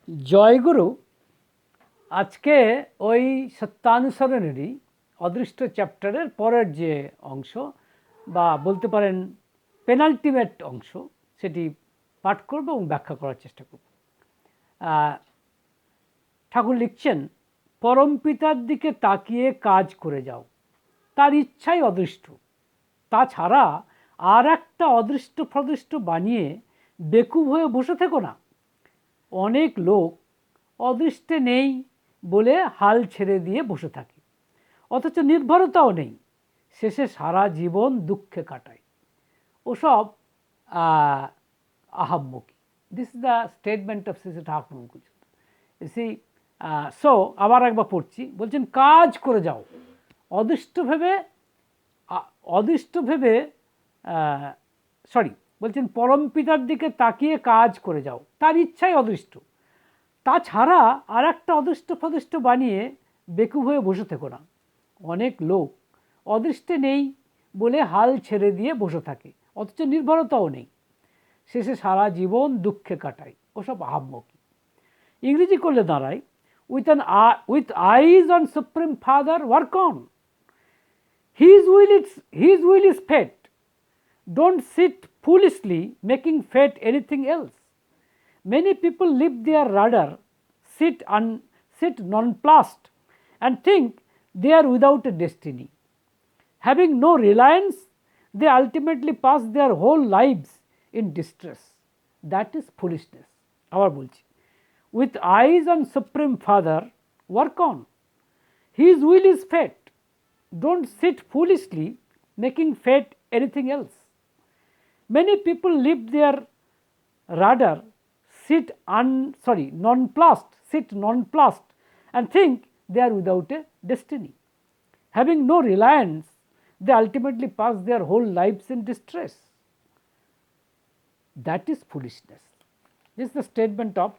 জয়গুরু। আজকে ওই সত্যানুসরণেরই অদৃষ্ট চ্যাপ্টারের পরের যে অংশ বা বলতে পারেন পেনাল্টিমেট অংশ, সেটি পাঠ করব এবং ব্যাখ্যা করার চেষ্টা করব। ঠাকুর লিখছেন, পরমপিতার দিকে তাকিয়ে কাজ করে যাও, তার ইচ্ছাই অদৃষ্ট। তাছাড়া আর একটা অদৃষ্ট ফদৃষ্ট বানিয়ে বেকুব হয়ে বসে থেকো না। অনেক লোক অদৃষ্টে নেই বলে হাল ছেড়ে দিয়ে বসে থাকে, অথচ নির্ভরতাও নেই, শেষে সারা জীবন দুঃখে কাটায়। ওসব আহাম্মকি। This is the statement of Shri Thakur. See so আবার একবার পড়ছি, বলছেন কাজ করে যাও, অদৃষ্ট ভেবে অদৃষ্ট ভেবে বলছেন পরম পিতার দিকে তাকিয়ে কাজ করে যাও, তার ইচ্ছাই অদৃষ্ট। তাছাড়া আর একটা অদৃষ্ট ফদৃষ্ট বানিয়ে বেকুব হয়ে বসে থেকো না। অনেক লোক অদৃষ্টে নেই বলে হাল ছেড়ে দিয়ে বসে থাকে, অথচ নির্ভরতাও নেই, শেষে সারা জীবন দুঃখে কাটায়। ওসব আহাম্মকি। ইংরেজি করলে দাঁড়ায়, with eyes on supreme father work on, his will is fate. Don't sit foolishly making fate anything else. Many people leave their rudder, sit nonplussed, and think they are without a destiny. Having no reliance, they ultimately pass their whole lives in distress. That is foolishness. আবার বলছি, with eyes on Supreme Father, work on. His will is fate. Don't sit foolishly making fate anything else. Many people leave their rudder, nonplussed, and think they are without a destiny. Having no reliance, they ultimately pass their whole lives in distress. That is foolishness. This is the statement of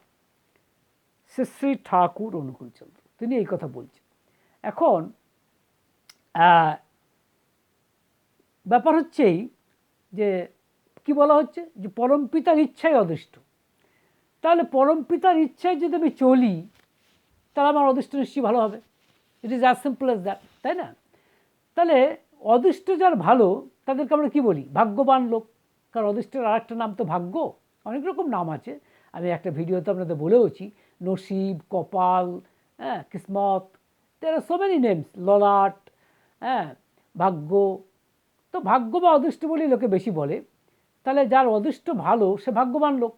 Shri Thakur Anukulchandra. তিনি এই কথা বলছেন। এখন ব্যাপার হচ্ছেই যে কি বলা হচ্ছে, যে পরমপিতার ইচ্ছাই অদৃষ্ট। তাহলে পরমপিতার ইচ্ছায় যদি আমি চলি, তাহলে আমার অদৃষ্ট নিশ্চয়ই ভালো হবে। It is as simple as that, তাই না? তাহলে অদৃষ্ট যার ভালো, তাদেরকে আমরা কী বলি? ভাগ্যবান লোক। কারণ অদৃষ্টের আর একটা নাম তো ভাগ্য। অনেক রকম নাম আছে, আমি একটা ভিডিওতে আপনাদের বলেওছি, নসিব, কপাল, হ্যাঁ, কিসমত, দেয়ার আর সো মেনি নেমস, ললাট, হ্যাঁ, ভাগ্য। তো ভাগ্য বা অদৃষ্ট বলেই লোকে বেশি বলে। তাহলে যার অদৃষ্ট ভালো সে ভাগ্যবান লোক।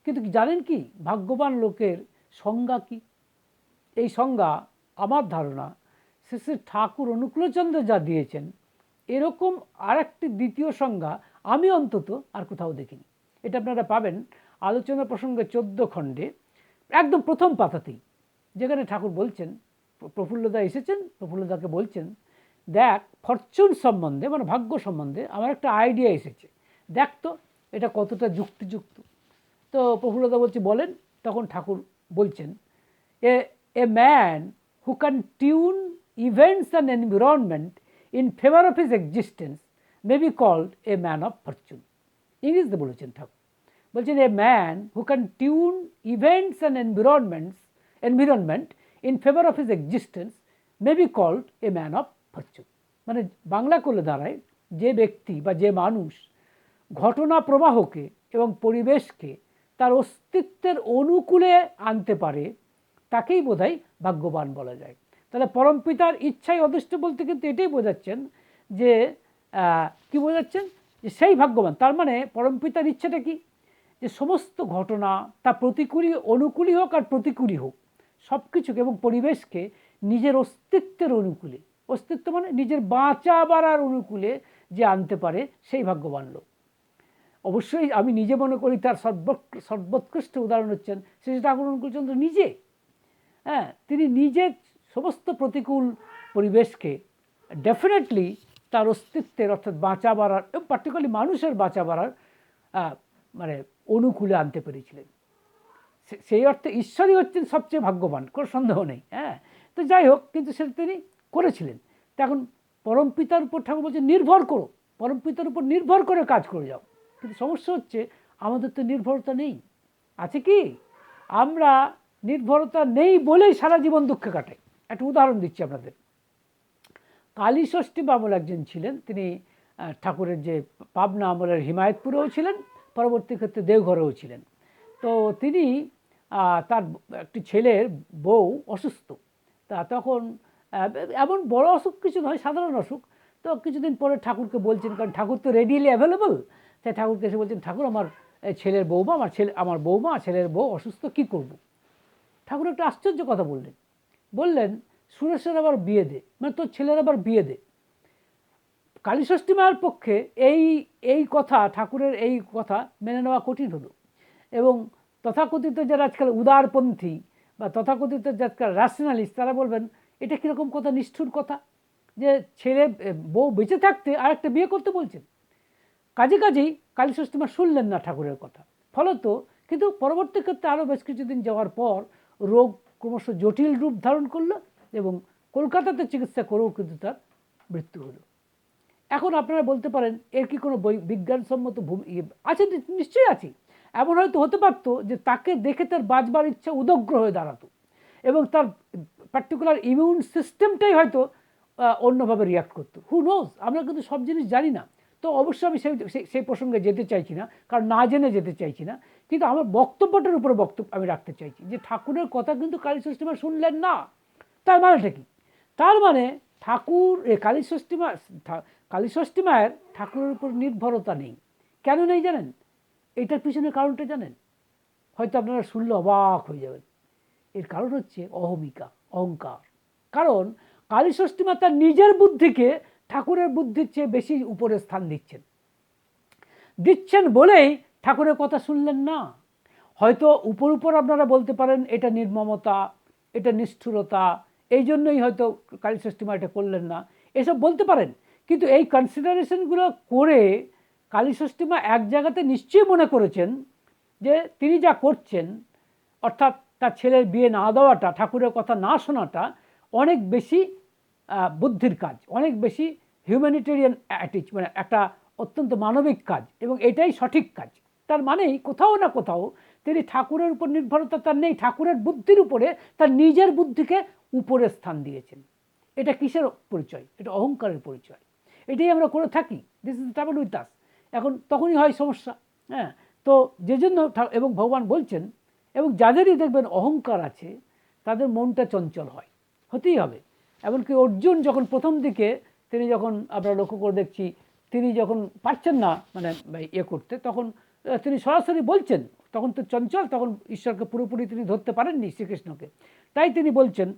কিন্তু জানেন কি ভাগ্যবান লোকের সংজ্ঞা কি? এই সংজ্ঞা আমার ধারণা শ্রী শ্রী ঠাকুর অনুকূলচন্দ্র যা দিয়েছেন, এরকম আর একটি দ্বিতীয় সংজ্ঞা আমি অন্তত আর কোথাও দেখিনি। এটা আপনারা পাবেন আলোচনা প্রসঙ্গে 14 খণ্ডে, একদম প্রথম পাতাতেই, যেখানে ঠাকুর বলছেন, প্রফুল্লদা এসেছেন, প্রফুল্লদাকে বলছেন, দেখ ফরচুন সম্বন্ধে, মানে ভাগ্য সম্বন্ধে আমার একটা আইডিয়া এসেছে, দেখ তো এটা কতটা যুক্তিযুক্ত। তো প্রফুল্লদা বলছে বলেন। তখন ঠাকুর বলছেন, a man who can tune events and environment in favour of his existence may be called a man of fortune. ইংরেজিতে বলেছেন ঠাকুর। বলছেন, a man who can tune events and environment in favour of his existence may be called a man of fortune. মানে বাংলা করলে দাঁড়ায়, যে ব্যক্তি বা যে মানুষ ঘটনা প্রবাহকে এবং পরিবেশকে তার অস্তিত্বের অনুকূলে আনতে পারে, তাকেই বোধহয় ভাগ্যবান বলা যায়। তাহলে পরমপিতার ইচ্ছাই অদৃষ্ট বলতে কিন্তু এটাই বোঝাচ্ছেন যে কি বোঝাচ্ছেন, যে সেই ভাগ্যবান। তার মানে পরমপিতার ইচ্ছাটা কি? যে সমস্ত ঘটনা তা প্রতিকূলই, অনুকূলই হোক আর প্রতিকূলই হোক, সব কিছুকে এবং পরিবেশকে নিজের অস্তিত্বের অনুকূলে, অস্তিত্ব মানে নিজের বাঁচা বাড়ার অনুকূলে যে আনতে পারে, সেই ভাগ্যবান লোক। অবশ্যই আমি নিজে মনে করি তার সর্বোৎকৃষ্ট উদাহরণ হচ্ছেন শ্রী ঠাকুর অনুকূলচন্দ্র নিজে। হ্যাঁ, তিনি নিজে সমস্ত প্রতিকূল পরিবেশকে ডেফিনেটলি তার অস্তিত্বের, অর্থাৎ বাঁচা বাড়ার এবং পার্টিকুলারলি মানুষের বাঁচা বাড়ার মানে অনুকূলে আনতে পেরেছিলেন। সেই অর্থে ঈশ্বরই হচ্ছেন সবচেয়ে ভাগ্যবান, কোনো সন্দেহ নেই। হ্যাঁ, তো যাই হোক, কিন্তু সেটা তিনি করেছিলেন। তো এখন পরমপিতার উপর ঠাকুর বলছে নির্ভর করো, পরমপিতার উপর নির্ভর করে কাজ করে যাও। কিন্তু সমস্যা হচ্ছে আমাদের তো নির্ভরতা নেই। আছে কি? আমরা নির্ভরতা নেই বলেই সারা জীবন দুঃখে কাটায়। একটা উদাহরণ দিচ্ছি আপনাদের। কালীষষ্ঠী বামল একজন ছিলেন, তিনি ঠাকুরের যে পাবনা আমলের হিমায়তপুরেও ছিলেন, পরবর্তী ক্ষেত্রে দেওঘরেও ছিলেন। তো তিনি তার একটি ছেলের বউ অসুস্থ, তা তখন এমন বড় অসুখ কিছু নয়, সাধারণ অসুখ। তো কিছুদিন পরে ঠাকুরকে বলছেন, কারণ ঠাকুর তো রেডিলি অ্যাভেলেবল, তাই ঠাকুরকে এসে বলছেন, ঠাকুর আমার ছেলের বৌমা, আমার বৌমা ছেলের বউ অসুস্থ, কী করব? ঠাকুর একটা আশ্চর্য কথা বললেন সুরেশের আবার বিয়ে দে, মানে তোর ছেলের আবার বিয়ে দে। কালীষষ্ঠী মায়ের পক্ষে এই কথা, ঠাকুরের এই কথা মেনে নেওয়া কঠিন হলো। এবং তথাকথিত যারা আজকাল উদারপন্থী বা তথাকথিত যারা র্যাশনালিস্ট, তারা বলবেন এটা কীরকম কথা, নিষ্ঠুর কথা, যে ছেলে বউ বেঁচে থাকতে আরেকটা বিয়ে করতে বলছেন। কাজেই কালীষষ্ঠী মা শুনলেন না ঠাকুরের কথা। ফলত কিন্তু পরবর্তী ক্ষেত্রে আরও বেশ কিছুদিন যাওয়ার পর রোগ ক্রমশ জটিল রূপ ধারণ করলো এবং কলকাতাতে চিকিৎসা করেও কিন্তু তার মৃত্যু হলো। এখন আপনারা বলতে পারেন এর কি কোনো বিজ্ঞানসম্মত আছে? নিশ্চয়ই আছে। এমন হয়তো হতে পারতো যে তাকে দেখে তার বাঁচবার ইচ্ছা উদগ্র হয়ে দাঁড়াতো এবং তার পার্টিকুলার ইমিউন সিস্টেমটাই হয়তো অন্যভাবে রিয়াক্ট করতো। হু নোজ, আমরা কিন্তু সব জিনিস জানি না। তো অবশ্যই আমি সেই প্রসঙ্গে যেতে চাইছি না, কারণ না জেনে যেতে চাইছি না। কিন্তু আমার বক্তব্যটার উপরে আমি রাখতে চাইছি যে ঠাকুরের কথা কিন্তু কালীষষ্ঠী মা শুনলেন না। তার মানেটা কি? তার মানে ঠাকুর কালীষষ্ঠী মায়ের ঠাকুরের উপর নির্ভরতা নেই। কেন নেই জানেন? এটার পিছনে কারণটা জানেন? হয়তো আপনারা শুনলে অবাক হয়ে যাবেন। এর কারণ হচ্ছে অহংকার। কারণ কালীষষ্ঠী মা তার নিজের বুদ্ধিকে ঠাকুরের বুদ্ধির চেয়ে বেশি উপরে স্থান দিচ্ছেন বলেই ঠাকুরের কথা শুনলেন না। হয়তো উপর আপনারা বলতে পারেন এটা নির্মমতা, এটা নিষ্ঠুরতা, এই জন্যই হয়তো কালীষষ্ঠী মা এটা করলেন না, এসব বলতে পারেন। কিন্তু এই কনসিডারেশনগুলো করে কালীষষ্ঠী মা এক জায়গাতে নিশ্চয়ই মনে করেছেন যে তিনি যা করছেন, অর্থাৎ তার ছেলের বিয়ে না দেওয়াটা, ঠাকুরের কথা না শোনাটা অনেক বেশি বুদ্ধির কাজ, অনেক বেশি হিউম্যানিটেরিয়ান মানে একটা অত্যন্ত মানবিক কাজ, এবং এটাই সঠিক কাজ। তার মানেই কোথাও না কোথাও তিনি ঠাকুরের উপর নির্ভরতা তার নেই, ঠাকুরের বুদ্ধির উপরে তার নিজের বুদ্ধিকে উপরে স্থান দিয়েছেন। এটা কিসের পরিচয়? এটা অহংকারের পরিচয়। এটাই আমরা করে থাকি। This is travel with us. এখন তখনই হয় সমস্যা। হ্যাঁ, তো যে জন্য এবং ভগবান বলছেন, এবং যাদেরই দেখবেন অহংকার আছে তাদের মনটা চঞ্চল হয়, হতেই হবে। এমনকি অর্জুন যখন প্রথম দিকে তিনি যখন আমরা লক্ষ্য করে দেখছি, তিনি যখন পারছেন না মানে করতে, তখন তিনি সরাসরি বলছেন, তখন তো চঞ্চল, তখন ঈশ্বরকে পুরোপুরি তিনি ধরতে পারেননি, শ্রীকৃষ্ণকে। তাই তিনি বলছেন,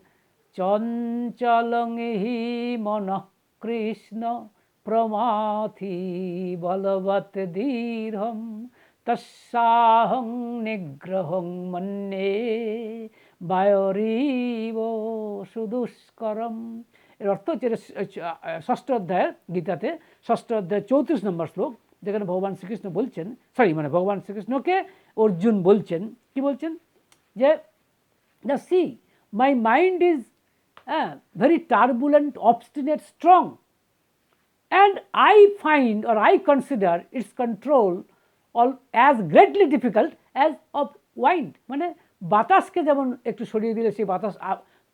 চঞ্চলং হি মনঃ কৃষ্ণ প্রমাথি বলবৎ দীর্ঘম তস্যাহং নিগ্রহং মন্যে বায়রিব সুদুষ্করম। এর অর্থ হচ্ছে ষষ্ঠ অধ্যায়ের গীতাতে 6ষ্ঠ অধ্যায় 34 নম্বর শ্লোক, যেখানে ভগবান শ্রীকৃষ্ণ বলছেন, ভগবান শ্রীকৃষ্ণকে অর্জুন বলছেন, কি বলছেন? যে now see, my mind is very turbulent, obstinate, strong, and I find or I consider its control as greatly difficult as of wind. মানে বাতাসকে যেমন একটু সরিয়ে দিলে সেই বাতাস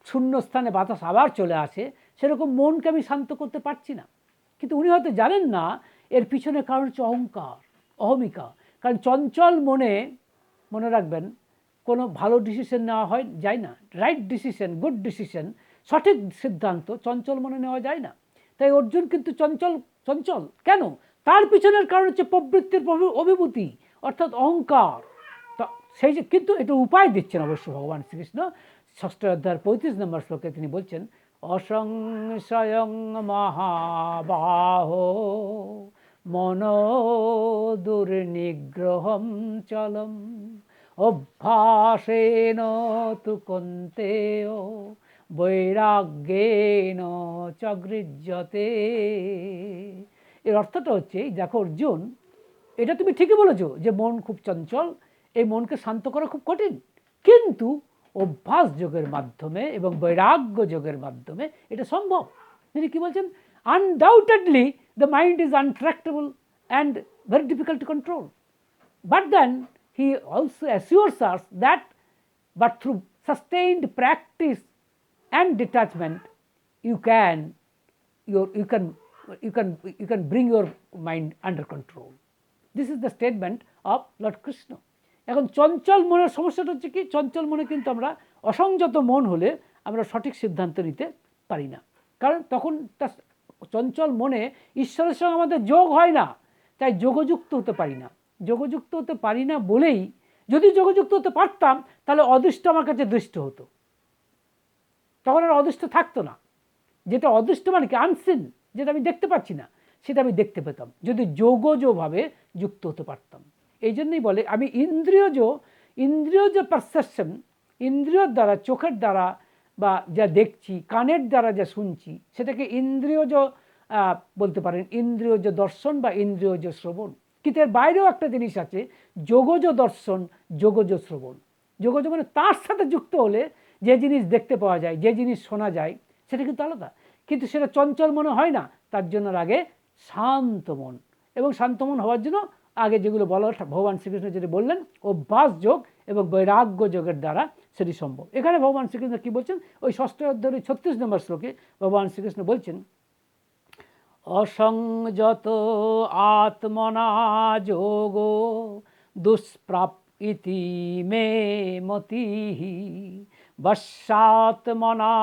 শূন্য স্থানে বাতাস আবার চলে আসে, সেরকম মনকে আমি শান্ত করতে পারছি না। কিন্তু উনি হয়তো জানেন না এর পিছনে কারণ হচ্ছে অহমিকা। কারণ চঞ্চল মনে রাখবেন, কোনো ভালো ডিসিশন নেওয়া যায় না। রাইট ডিসিশন, গুড ডিসিশন, সঠিক সিদ্ধান্ত চঞ্চল মনে নেওয়া যায় না। তাই অর্জুন কিন্তু চঞ্চল কেন? তার পিছনের কারণ হচ্ছে প্রবৃত্তির অভিভূতি, অর্থাৎ অহংকার। সেই যে, কিন্তু এটা উপায় দিচ্ছেন অবশ্য ভগবান শ্রীকৃষ্ণ। 6ষ্ঠ অধ্যায়ের 35 নম্বর শ্লোকে তিনি বলছেন, অসংশয়ং মহাবাহো মনো দুর্নিগ্রহম চলম অভ্যাসেন তু কন্তেয় বৈরাগ্যেন চ গৃহ্যতে। এর অর্থটা হচ্ছে, দেখো অর্জুন, এটা তুমি ঠিকই বলেছো যে মন খুব চঞ্চল, এই মনকে শান্ত করা খুব কঠিন, কিন্তু অভ্যাস যোগের মাধ্যমে এবং বৈরাগ্য যোগের মাধ্যমে এটা সম্ভব। তিনি কি বলছেন? Undoubtedly the mind is untractable and very difficult to control, but then he also assures us that but through sustained practice and detachment, you can bring your mind under control. This is the statement of Lord Krishna. এখন চঞ্চল মনের সমস্যাটা হচ্ছে কি, চঞ্চল মনে কিন্তু আমরা অসংযত মন হলে আমরা সঠিক সিদ্ধান্ত নিতে পারি না, কারণ তখন তার চঞ্চল মনে ঈশ্বরের সঙ্গে আমাদের যোগ হয় না, তাই যোগযুক্ত হতে পারি না। যোগযুক্ত হতে পারি না বলেই, যদি যোগযুক্ত হতে পারতাম তাহলে অদৃষ্ট আমার কাছে দৃষ্ট হতো, তখন আর অদৃষ্ট থাকতো না। যেটা অদৃষ্ট মানে কি, আনসিন, যেটা আমি দেখতে পাচ্ছি না, সেটা আমি দেখতে পেতাম যদি যোগজভাবে যুক্ত হতে পারতাম। এই জন্যই বলে আমি ইন্দ্রিয়জ পারসেপশন, ইন্দ্রিয়র দ্বারা, চোখের দ্বারা বা যা দেখছি, কানের দ্বারা যা শুনছি, সেটাকে ইন্দ্রিয়জ বলতে পারেন, ইন্দ্রিয়জ দর্শন বা ইন্দ্রিয়জ শ্রবণ। কিন্তু এর বাইরেও একটা জিনিস আছে, যোগজ দর্শন, যোগজ শ্রবণ। যোগজ মানে তার সাথে যুক্ত হলে যে জিনিস দেখতে পাওয়া যায়, যে জিনিস শোনা যায়, সেটা কিন্তু আলাদা, কিন্তু সেটা চঞ্চল মনে হয় না। তার জন্য আগে শান্ত মন, এবং শান্ত মন হওয়ার জন্য আগে যেগুলো বলা ভগবান শ্রীকৃষ্ণ যেটা বললেন, অভ্যাস যোগ এবং বৈরাগ্য যোগের দ্বারা সেটি সম্ভব। এখানে ভগবান শ্রীকৃষ্ণ কী বলছেন, ওই 6ষ্ঠ অধ্যায়ের 36 নম্বর শ্লোকে ভগবান শ্রীকৃষ্ণ বলছেন, অসংযত আত্মনা যোগো দুষ্প্রাপ ইতি মে মতিঃ বশ্যাত্মনা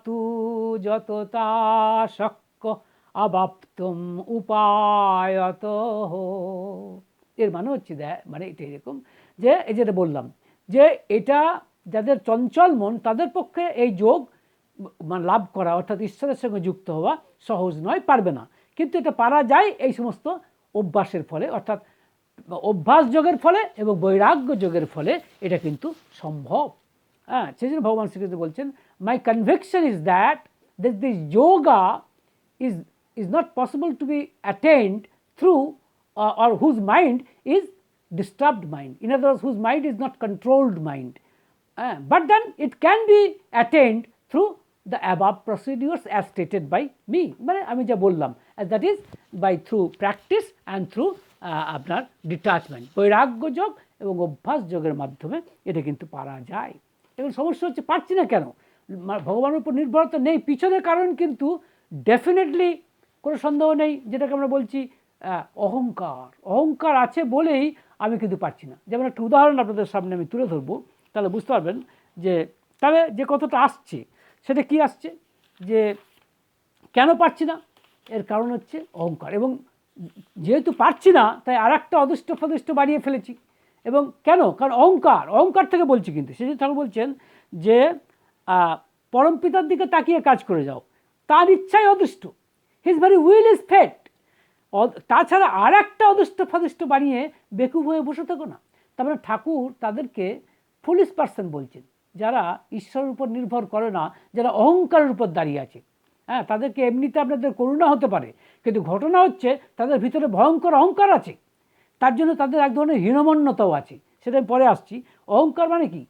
তু যততা শক্য অবাপ্তুম উপায়ত। এর মানে হচ্ছে মানে এটা এরকম যে, এই যেটা বললাম যে এটা যাদের চঞ্চল মন তাদের পক্ষে এই যোগ লাভ করা, অর্থাৎ ঈশ্বরের সঙ্গে যুক্ত হওয়া সহজ নয়, পারবে না। কিন্তু এটা পারা যায় এই সমস্ত অভ্যাসের ফলে, অর্থাৎ অভ্যাস যোগের ফলে এবং বৈরাগ্য যোগের ফলে এটা কিন্তু সম্ভব। হ্যাঁ, সেই জন্য ভগবান শ্রীকৃষ্ণ বলছেন, my conviction is that this yoga is not possible to be attained through or whose mind is disturbed mind, in other words whose mind is not controlled mind, but then it can be attained through the above procedures as stated by me, মানে আমি যা বললাম, that is by through practice and through আপনার detachment, বৈরাগ্য যোগ এবং অভ্যাস যোগের মাধ্যমে এটা কিন্তু পারা যায়। এবং সমস্যা হচ্ছে পারছি না কেন, ভগবানের উপর নির্ভরতা নেই, পিছনের কারণ কিন্তু ডেফিনেটলি কোনো সন্দেহ নেই, যেটাকে আমরা বলছি অহংকার আছে বলেই আমি কিন্তু পারছি না। যেমন একটা উদাহরণ আপনাদের সামনে আমি তুলে ধরবো, তাহলে বুঝতে পারবেন যে তাহলে যে কথাটা আসছে সেটা কি আসছে, যে কেন পারছি না, এর কারণ হচ্ছে অহংকার। এবং যেহেতু পারছি না তাই আর একটা অদৃষ্ট ফদৃষ্ট বাড়িয়ে ফেলেছি। এবং কেন, কারণ অহংকার থেকে বলছি। কিন্তু সেই ঠাকুর বলছেন যে পরমপিতার দিকে তাকিয়ে কাজ করে যাও, তার ইচ্ছাই অদৃষ্ট, হিজ ভেরি উইল ইজ ফেট। তাছাড়া আর একটা অদৃষ্ট ফদৃষ্ট বানিয়ে বেকুব হয়ে বসে থাকো না। তার মানে ঠাকুর তাদেরকে ফুলিশ পার্সন বলছেন, যারা ঈশ্বরের উপর নির্ভর করে না, যারা অহংকারের উপর দাঁড়িয়ে আছে। হ্যাঁ, তাদেরকে এমনিতে আপনাদের করুণা হতে পারে, কিন্তু ঘটনা হচ্ছে তাদের ভিতরে ভয়ঙ্কর অহংকার আছে, তার জন্য তাদের এক ধরনের হীনমন্যতাও আছে। সেটা পরে আসছি। অহংকার মানে কি,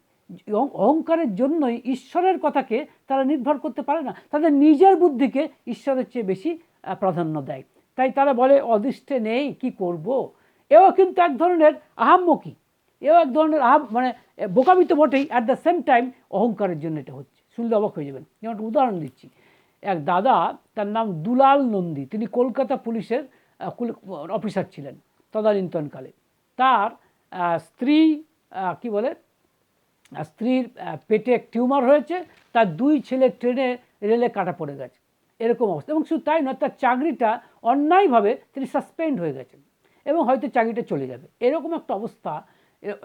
অহংকারের জন্যই ঈশ্বরের কথাকে তারা নির্ভর করতে পারে না, তাদের নিজের বুদ্ধিকে ঈশ্বরের চেয়ে বেশি প্রাধান্য দেয়। তাই তারা বলে অদৃষ্টে নেই, কি করব। এও কিন্তু এক ধরনের আহাম্মকি, এও এক ধরনের মানে বোকামি তো বটেই, অ্যাট দ্য সেম টাইম অহংকারের জন্য এটা হচ্ছে। শুনলে অবাক হয়ে যাবেন। যেমন একটা উদাহরণ দিচ্ছি, এক দাদা, তার নাম দুলাল নন্দী, তিনি কলকাতা পুলিশের অফিসার ছিলেন তদানীন্তনকালে। তার স্ত্রী কি বলে, স্ত্রীর পেটে টিউমার হয়েছে, তার 2 ছেলে ট্রেনে রেলে কাটা পড়ে গেছে, এরকম অবস্থা। এবং শুধু তাই নয়, তার চাকরিটা অন্যায়ভাবে তিনি সাসপেন্ড হয়ে গেছেন এবং হয়তো চাকরিটা চলে যাবে, এরকম একটা অবস্থা,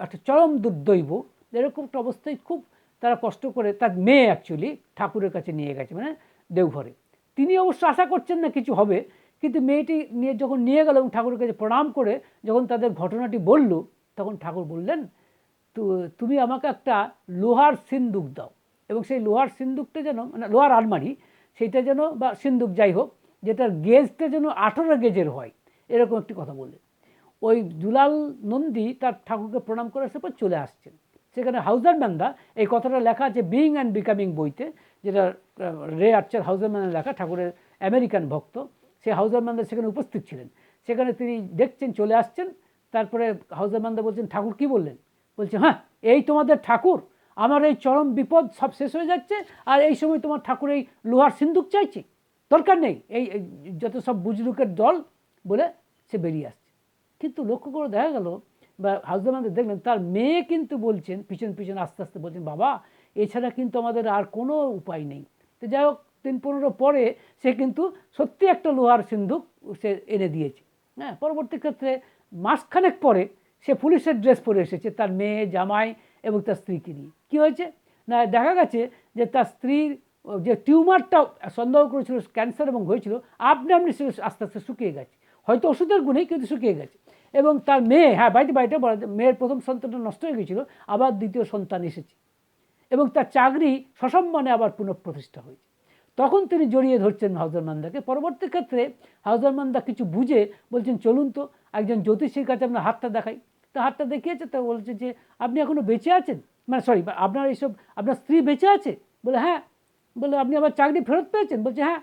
একটা চরম দুর্দৈব। এরকম একটা অবস্থায় খুব তারা কষ্ট করে, তার মেয়ে অ্যাকচুয়ালি ঠাকুরের কাছে নিয়ে গেছে, মানে দেওঘরে। তিনি অবশ্য আশা করছেন না কিছু হবে, কিন্তু মেয়েটি যখন নিয়ে গেল এবং ঠাকুরের কাছে প্রণাম করে যখন তাদের ঘটনাটি বলল, তখন ঠাকুর বললেন, তুমি আমাকে একটা লোহার সিন্দুক দাও, এবং সেই লোহার সিন্দুকটা যেন, মানে লোহার আলমারি, সেইটা যেন, বা সিন্দুক যাই হোক, যেটার গেজটা যেন 18 গেজের হয়, এরকম একটি কথা বললেন। ওই দুলাল নন্দী তার ঠাকুরকে প্রণাম করে আসার পর চলে আসছেন। সেখানে হাউজারম্যানরা, এই কথাটা লেখা আছে বিইং অ্যান্ড বিকামিং বইতে, যেটা রে আর্চার হাউজারম্যানের লেখা, ঠাকুরের আমেরিকান ভক্ত। সেই হাউজারম্যানরা সেখানে উপস্থিত ছিলেন। সেখানে তিনি দেখছেন চলে আসছেন। তারপরে হাউজারম্যানরা বলছেন, ঠাকুর কি বললেন? বলছে হ্যাঁ এই তোমাদের ঠাকুর, আমার এই চরম বিপদ সব শেষ হয়ে যাচ্ছে, আর এই সময় তোমার ঠাকুর এই লোহার সিন্দুক চাইছে, দরকার নেই, এই যত সব বুজরুকের দল বলে সে বেরিয়ে আসছে। কিন্তু লক্ষ্য করে দেখা গেল বা হাউসদারম্যানদের দেখলেন তার মেয়ে কিন্তু বলছেন পিছন পিছন আস্তে আস্তে বলছেন বাবা এছাড়া কিন্তু আমাদের আর কোনো উপায় নেই। তো যাই হোক 3-15 পরে সে কিন্তু সত্যি একটা লোহার সিন্দুক সে এনে দিয়েছে। হ্যাঁ, পরবর্তী ক্ষেত্রে মাসখানেক পরে সে পুলিশের ড্রেস পরে এসেছে তার মেয়ে, জামাই এবং তার স্ত্রীকে নিয়ে। কী হয়েছে না, দেখা গেছে যে তার স্ত্রীর যে টিউমারটা সন্দেহ করেছিল ক্যান্সার এবং হয়েছিল আপনি আস্তে আস্তে শুকিয়ে গেছে, হয়তো ওষুধের গুণেই কিন্তু শুকিয়ে গেছে। এবং তার মেয়ে, হ্যাঁ বাড়িতে মেয়ের প্রথম সন্তানটা নষ্ট হয়ে গেছিলো, আবার দ্বিতীয় সন্তান এসেছে এবং তার চাকরি সসম্মানে আবার পুনঃপ্রতিষ্ঠা হয়েছে। তখন তিনি জড়িয়ে ধরছেন হাউজারমান্দাকে। পরবর্তী ক্ষেত্রে হাউজারমান্দা কিছু বুঝে বলছেন চলুন তো একজন জ্যোতিষীর কাছে আপনার হাতটা দেখাই। তা হাতটা দেখিয়েছে, তা বলছে যে আপনি এখনও বেঁচে আছেন, মানে সরি আপনার এইসব আপনার স্ত্রী বেঁচে আছে? বলে হ্যাঁ। বলে আপনি আবার চাকরি ফেরত পেয়েছেন? বলছে হ্যাঁ।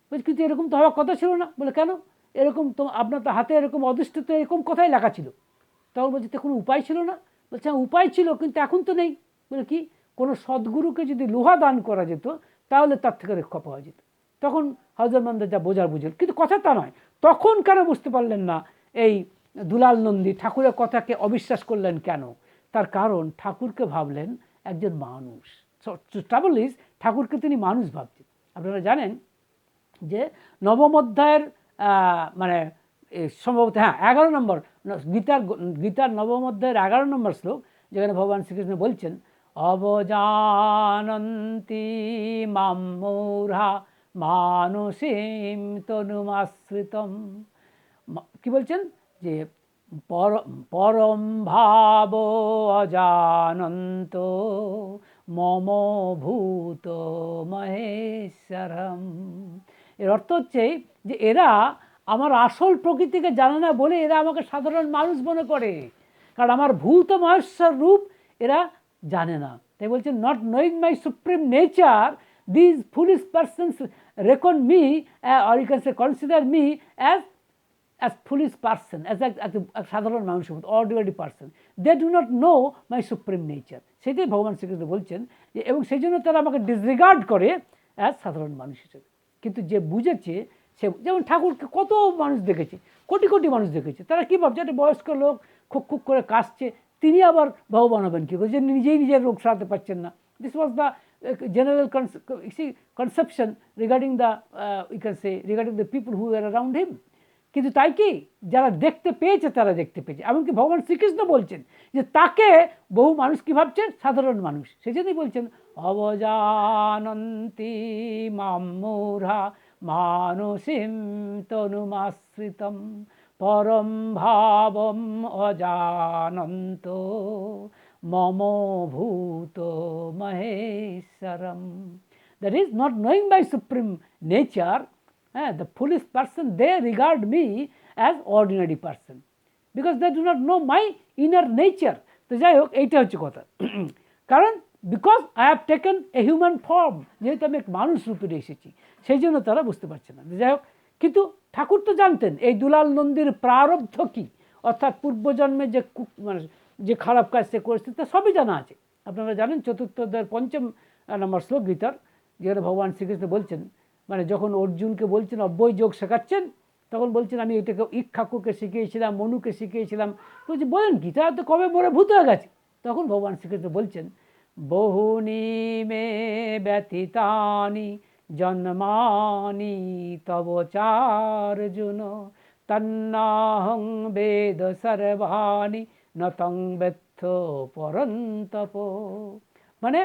বলছে কিন্তু এরকম তো হওয়ার কথা ছিল না। বলে কেন? এরকম তো আপনার তো হাতে এরকম অদৃষ্টতে এরকম কথাই লেখা ছিল। তখন বলছে তো কোনো উপায় ছিল না? বলছে হ্যাঁ উপায় ছিল কিন্তু এখন তো নেই। বলে কি? কোনো সদ্গুরুকে যদি লোহা দান করা যেত তাহলে তার থেকে রক্ষা পাওয়া যেত। তখন হাউজারমান্দা যা বোঝার বুঝল, কিন্তু কথা তা নয়। তখন কেন বুঝতে পারলেন না এই দুলাল নন্দী ঠাকুরের কথাকে অবিশ্বাস করলেন কেন? তার কারণ ঠাকুরকে ভাবলেন একজন মানুষ। ট্রাবল ইজ ঠাকুরকে তিনি মানুষ ভাবছেন। আপনারা জানেন যে নবম অধ্যায়ের মানে সম্ভবত হ্যাঁ 11 নম্বর গীতার নবম অধ্যায়ের 11 নম্বর শ্লোক, যেখানে ভগবান শ্রীকৃষ্ণ বলছেন অবজানন্তি মাম মূঢ়া মানসীম তনুমাশ্রিতম। কি বলছেন? যে পরম ভাব অজানন্ত মম ভূত মহেশ্বরম। এর অর্থ হচ্ছে যে এরা আমার আসল প্রকৃতিকে জানে না বলে এরা আমাকে সাধারণ মানুষ মনে করে, কারণ আমার ভূত মহেশ্বর রূপ এরা জানে না। তাই বলছেন not knowing my supreme nature this foolish persons reckon me or you can say consider me as foolish person, as a সাধারণ মানুষের মতো, ordinary person. They do not know my supreme nature. সেটাই ভগবান শ্রীকৃষ্ণ বলছেন যে, এবং সেই জন্য তারা আমাকে ডিসরিগার্ড করে অ্যাজ সাধারণ মানুষ হিসেবে। কিন্তু যে বুঝেছে সে, যেমন ঠাকুরকে কত মানুষ দেখেছে, কোটি কোটি মানুষ দেখেছে, তারা কী ভাবছে একটা বয়স্ক লোক খুক খুক করে কাশছে, তিনি আবার ভগবান হবেন কী করে, যে নিজেই নিজের রোগ সারাতে পারছেন না। This was the general conception regarding the you can say regarding the people who were around him. কিন্তু তাই কি যারা দেখতে পেয়েছে তারা দেখতে পেয়েছে। এমনকি ভগবান শ্রীকৃষ্ণ বলছেন যে তাকে বহু মানুষ কী ভাবছেন? সাধারণ মানুষ। সেজন্যই বলছেন অবজানন্তি মাম মূঢ়া মানসীম তনুমাশ্রিতম পরম ভাবম অজানন্ত মম ভূত মহেশ্বরম। That is not knowing my supreme nature. The foolish person, they regard me as ordinary person because they do not know my inner nature. তো যাই হোক এইটা হচ্ছে কথা। কারণ because I have taken a human form, যেহেতু আমি এক মানুষ রূপে এসেছি, সেই জন্য তারা বুঝতে পারছে না। যাই হোক, কিন্তু ঠাকুর তো জানতেন এই দুলাল নন্দীর প্রারব্ধ কী, অর্থাৎ পূর্বজন্মে যে মানে যে খারাপ কাজ সে করেছে তা সবই জানা আছে। আপনারা জানেন চতুর্থ অধ্যায়ের 5 নম্বর শ্লোক গীতার, যেখানে ভগবান শ্রীকৃষ্ণ বলছেন, মানে যখন অর্জুনকে বলছেন অব্যয় যোগ শেখাচ্ছেন, তখন বলছেন আমি এটাকে ইক্ষ্বাকুকে শিখিয়েছিলাম, মনুকে শিখিয়েছিলাম। বলছি বলেন গীতা তো কবে মরে ভূত হয়ে গেছে। তখন ভগবান শ্রীকৃষ্ণ বলছেন বহুনি মে ব্যতীতানি জন্মানি তব চার্জুন তন্নাহং বেদ সর্বাণি নতং বেত্থ পরন্তপ। মানে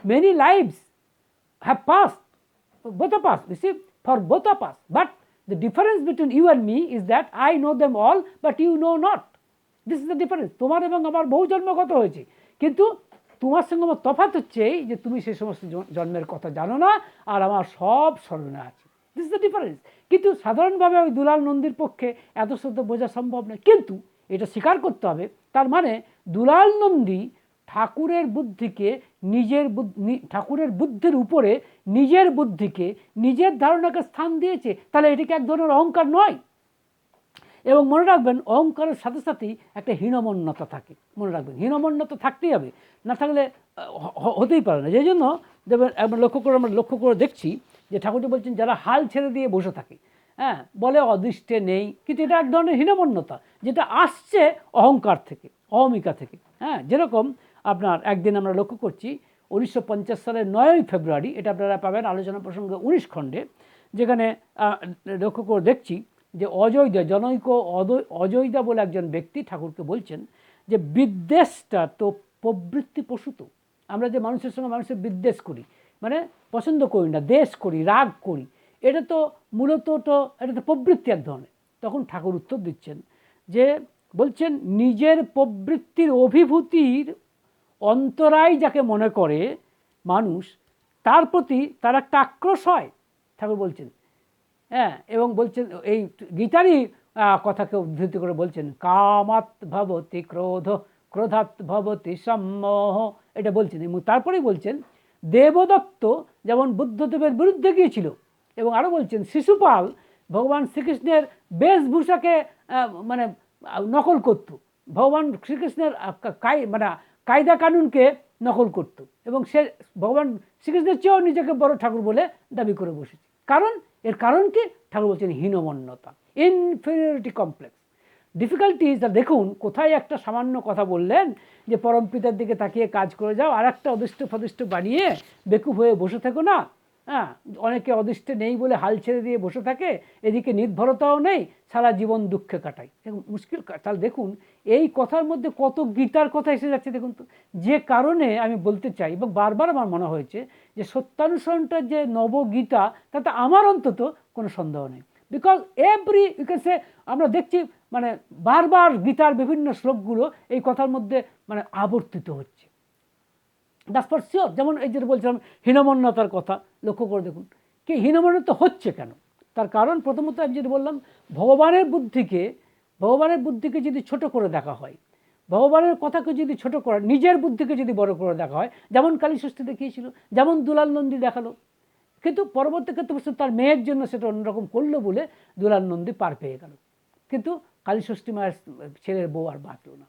many lives have passed, both of us, you see, for both of us, but the difference between you and me is that I know them all but you know not. This is the difference. তোমার এবং আমার বহু জন্মগত হয়েছে, কিন্তু তোমার সঙ্গে আমার তফাৎ হচ্ছে যে তুমি সেই সমস্ত জন্মের কথা জানো না আর আমার সব স্মরণে আছে। This is the difference. কিন্তু সাধারণভাবে ওই দুলাল নন্দীর পক্ষে এত শব্দ বোঝা সম্ভব নয়, কিন্তু এটা স্বীকার করতে হবে। তার মানে দুলাল নন্দী ঠাকুরের বুদ্ধিকে ঠাকুরের বুদ্ধির উপরে নিজের বুদ্ধিকে, নিজের ধারণাকে স্থান দিয়েছে। তাহলে এটিকে এক ধরনের অহংকার নয়? এবং মনে রাখবেন অহংকারের সাথে সাথেই একটা হীনমন্যতা থাকে, মনে রাখবেন হীনমন্যতা থাকতেই হবে, না থাকলে হতেই পারে না। যেই জন্য দেখবেন আমরা লক্ষ্য করে দেখছি যে ঠাকুরজি বলছেন যারা হাল ছেড়ে দিয়ে বসে থাকে, হ্যাঁ, বলে অদৃষ্টে নেই, কিন্তু এটা এক ধরনের হীনমন্যতা যেটা আসছে অহংকার থেকে, অহমিকা থেকে। হ্যাঁ, যেরকম আপনার একদিন আমরা লক্ষ্য করছি 1950 সালের 9ই ফেব্রুয়ারি, এটা আপনারা পাবেন আলোচনা প্রসঙ্গে 19 খণ্ডে, যেখানে লক্ষ্য করে দেখছি যে অজয়দা, জনৈক অজয়দা বলে একজন ব্যক্তি ঠাকুরকে বলছেন যে বিদ্বেষটা তো প্রবৃত্তি প্রসূত। আমরা যে মানুষের সঙ্গে মানুষের বিদ্বেষ করি, মানে পছন্দ করি না, দেশ করি, রাগ করি, এটা তো মূলত এটা তো প্রবৃত্তি এক ধরনের। তখন ঠাকুর উত্তর দিচ্ছেন যে বলছেন নিজের প্রবৃত্তির অভিভূতির অন্তরায় যাকে মনে করে মানুষ, তার প্রতি তার একটা আক্রোশ হয়, ঠাকুর বলছেন। হ্যাঁ, এবং বলছেন এই গীতারই কথাকে উদ্ধৃতি করে বলছেন কামাত ভবতি ক্রোধ, ক্রোধাৎ ভবতি সম্মোহ, এটা বলছেন। এবং তারপরেই বলছেন দেবদত্ত যেমন বুদ্ধদেবের বিরুদ্ধে গিয়েছিল, এবং আরও বলছেন শিশুপাল ভগবান শ্রীকৃষ্ণের বেশভূষাকে মানে নকল করত, ভগবান শ্রীকৃষ্ণের মানে কায়দা কানুনকে নকল করত, এবং সে ভগবান শ্রীকৃষ্ণের চেয়েও নিজেকে বড় ঠাকুর বলে দাবি করে বসেছে। এর কারণ কি? ঠাকুর বলছেন হীনমন্যতা, ইনফেরিয়রিটি কমপ্লেক্স। ডিফিকাল্টিজ দেখুন, কোথায় একটা সামান্য কথা বললেন যে পরম পিতার দিকে তাকিয়ে কাজ করে যাও, আর একটা অদৃষ্ট ফদিষ্ট বানিয়ে বেকুব হয়ে বসে থেকো না। হ্যাঁ, অনেকে অদৃষ্টে নেই বলে হাল ছেড়ে দিয়ে বসে থাকে, এদিকে নির্ভরতাও নেই, সারা জীবন দুঃখে কাটায়। মুশকিল। তাহলে দেখুন এই কথার মধ্যে কত গীতার কথা এসে যাচ্ছে দেখুন তো। যে কারণে আমি বলতে চাই, এবং বারবার আমার মনে হয়েছে যে সত্যানুসরণটার যে নবগীতা, তাতে আমার অন্তত কোনো সন্দেহ নেই। বিকজ ইউ ক্যান সে, আমরা দেখছি মানে বারবার গীতার বিভিন্ন শ্লোকগুলো এই কথার মধ্যে মানে আবর্তিত হচ্ছে। That's for sure. যেমন এই যে বলছিলাম হীনমন্যতার কথা, লক্ষ্য করে দেখুন কি হীনমন্যতা হচ্ছে কেন। তার কারণ প্রথমত আমি যেটা বললাম, ভগবানের বুদ্ধিকে যদি ছোট করে দেখা হয়, ভগবানের কথাকে যদি ছোট করে, নিজের বুদ্ধিকে যদি বড় করে দেখা হয়, যেমন কালীষষ্ঠী দেখিয়েছিল, যেমন দুলাল নন্দী দেখালো, কিন্তু পরবর্তী ক্ষেত্রে তার মেয়ের জন্য সেটা অন্যরকম করলো বলে দুলাল নন্দী পার পেয়ে গেল, কিন্তু কালীষষ্ঠী মায়ের ছেলের বউ আর বাঁচল না।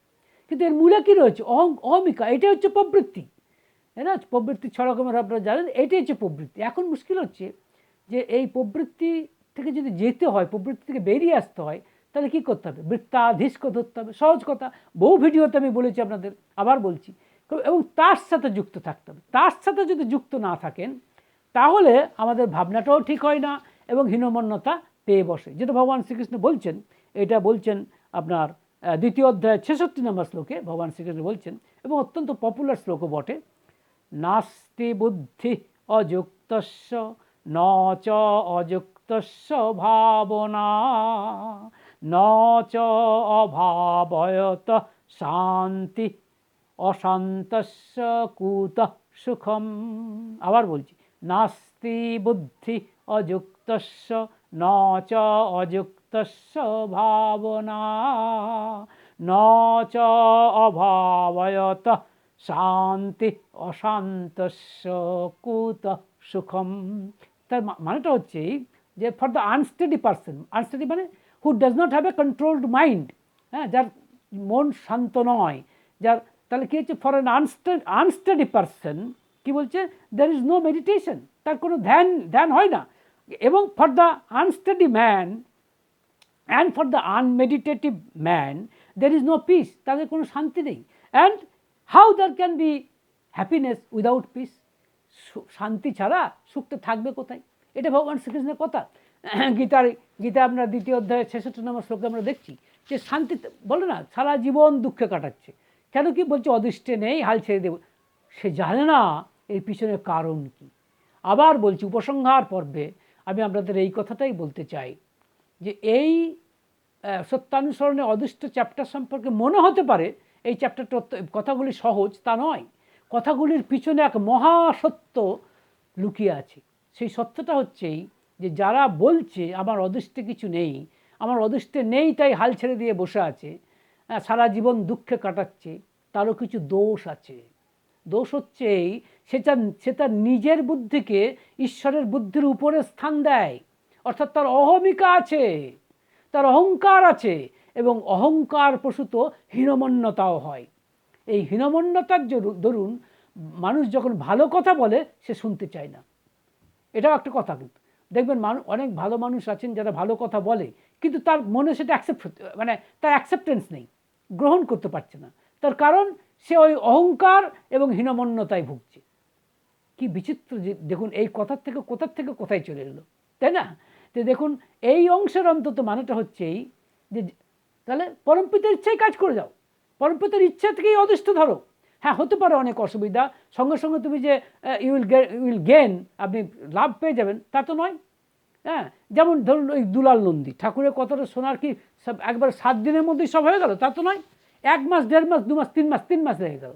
কিন্তু এর মূলে কী রয়েছে? অহমিকা। এটাই হচ্ছে প্রবৃত্তি, তাই না? প্রবৃত্তি 6 রকমের আপনারা জানেন, এটাই হচ্ছে প্রবৃত্তি। এখন মুশকিল হচ্ছে যে এই প্রবৃত্তি থেকে যদি যেতে হয়, প্রবৃত্তি থেকে বেরিয়ে আসতে হয়, তাহলে কী করতে হবে? বৃত্তাধীশকে ধরতে হবে। সহজ কথা, বহু ভিডিওতে আমি বলেছি আপনাদের, আবার বলছি, এবং তার সাথে যুক্ত থাকতে হবে। তার সাথে যদি যুক্ত না থাকেন তাহলে আমাদের ভাবনাটাও ঠিক হয় না, এবং হীনমন্যতা পেয়ে বসে, যেটা ভগবান শ্রীকৃষ্ণ বলছেন। এটা বলছেন আপনার 2য় অধ্যায় 66 নম্বর শ্লোকে ভগবান শ্রীকৃষ্ণ বলছেন, এবং অত্যন্ত পপুলার শ্লোকও বটে, নাস্তি বুদ্ধি অযুক্তস্য ন চ অযুক্তস্য ভাবনা ন চ অভাবয়ত শান্তি অশান্তস্য কুতঃ সুখম। আবার বলছি, নাস্তি বুদ্ধি অযুক্তস্য ন চ অযুক্তস্য ভাবনা ন চ অভাবয়ত শান্তি অশান্তস্য কুতঃ সুখম। তার মানেটা হচ্ছে যে for the unsteady person, unsteady মানে who does not have a controlled mind, হ্যাঁ, যার মন শান্ত নয়, যার, তাহলে কী হচ্ছে, ফর অ্যান আনস্টেডি পারসন কী বলছে, দ্যার ইজ নো মেডিটেশন, তার কোনো ধ্যান হয় না। এবং for the unsteady man and for the unmeditative man there is no peace, তাদের কোনো শান্তি নেই। And how there can be happiness without peace, শান্তি ছাড়া সুখটা থাকবে কোথায়? এটা ভগবান শ্রীকৃষ্ণের কথা। গীতা আপনার 2য় অধ্যায়ে 66 নম্বর শ্লোকে আমরা দেখছি যে শান্তি বলে না, সারা জীবন দুঃখে কাটাচ্ছে। কেন? কি বলছে? অদৃষ্টে নেই, হাল ছেড়ে দেব। সে জানে না এর পিছনের কারণ কি। আবার বলছি, উপসংহার পর্বে আমি আপনাদের এই কথাটাই বলতে চাই যে এই সত্যানুসরণে অদৃষ্ট চ্যাপ্টার সম্পর্কে মনে হতে পারে এই চ্যাপ্টারটা কথাগুলি সহজ, তা নয়। কথাগুলির পিছনে এক মহাসত্য লুকিয়ে আছে। সেই সত্যটা হচ্ছেই যে যারা বলছে আমার অদৃষ্টে কিছু নেই, আমার অদৃষ্টে নেই তাই হাল ছেড়ে দিয়ে বসে আছে, সারা জীবন দুঃখে কাটাচ্ছে, তারও কিছু দোষ আছে। দোষ হচ্ছে সে তার নিজের বুদ্ধিকে ঈশ্বরের বুদ্ধির উপরে স্থান দেয়, অর্থাৎ তার অহমিকা আছে, তার অহংকার আছে এবং অহংকার প্রসূত হীনমন্যতাও হয়। এই হীনমন্যতার দরুন মানুষ যখন ভালো কথা বলে সে শুনতে চায় না। এটাও একটা কথা। কিন্তু দেখবেন অনেক ভালো মানুষ আছেন যারা ভালো কথা বলে, কিন্তু তার মনে সেটা মানে তার অ্যাকসেপ্টেন্স নেই, গ্রহণ করতে পারছে না। তার কারণ সে ওই অহংকার এবং হীনমন্যতায় ভুগছে। কি বিচিত্র যে দেখুন, এই কথার থেকে কোথায় চলে এলো, তাই না? তো দেখুন, এই অংশের অন্তত মানেটা হচ্ছে এই যে তাহলে পরমপিতার ইচ্ছায় কাজ করে যাও, পরমপিতার ইচ্ছা থেকেই অদৃষ্ট ধরো। হ্যাঁ, হতে পারে অনেক অসুবিধা, সঙ্গে সঙ্গে তুমি যে ইউইল গেন, আপনি লাভ পেয়ে যাবেন তা তো নয়। হ্যাঁ, যেমন ধরুন ওই দুলাল নন্দী ঠাকুরের কথাটা শোনার কি সব একবার 7 দিনের মধ্যেই সব হয়ে গেল তা তো নয়। 1 মাস, 1.5 মাস, 2 মাস, 3 মাস লেগে গেল।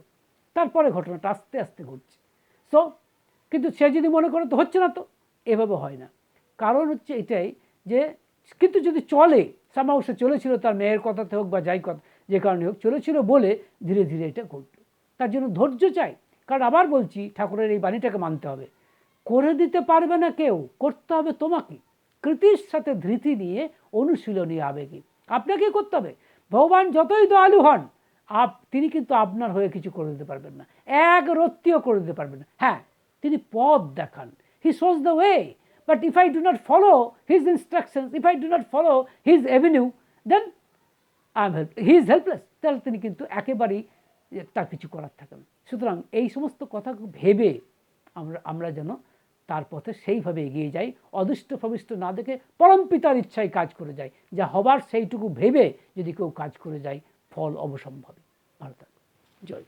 তারপরে ঘটনাটা আস্তে আস্তে ঘটছে। সো কিন্তু সে যদি মনে করে তো হচ্ছে না, তো এভাবে হয় না। কারণ হচ্ছে এটাই যে কিন্তু যদি চলে, সামাও সে চলেছিল তার মেয়ের কথাতে হোক বা যাই কথা যে কারণে হোক চলেছিল বলে ধীরে ধীরে এটা ঘটল। তার জন্য ধৈর্য চাই। কারণ আবার বলছি, ঠাকুরের এই বাণীটাকে মানতে হবে, করে দিতে পারবে না কেউ, করতে হবে তোমাকে। কৃতির সাথে ধৃতি নিয়ে অনুশীলনী আবেগে আপনাকে করতে হবে। ভগবান যতই দয়ালু হন, তিনি কিন্তু আপনার হয়ে কিছু করে দিতে পারবেন না, এক রত্তিও করে দিতে পারবেন না। হ্যাঁ, তিনি পথ দেখান, he shows the way, but if I do not follow his instructions, if I do not follow his avenue, then he is helpless. তাহলে তিনি কিন্তু একেবারেই তার কিছু করার থাকে না। সুতরাং এই সমস্ত কথা ভেবে আমরা যেন তার পথে সেইভাবে এগিয়ে যাই, অদৃষ্ট ফবিষ্ট না দেখে পরমপিতার ইচ্ছায় কাজ করে যায়। যা হবার সেইটুকু ভেবে যদি কেউ কাজ করে যায়, ফল অবশ্যম্ভাবী। ভালো থাকবে। জয়।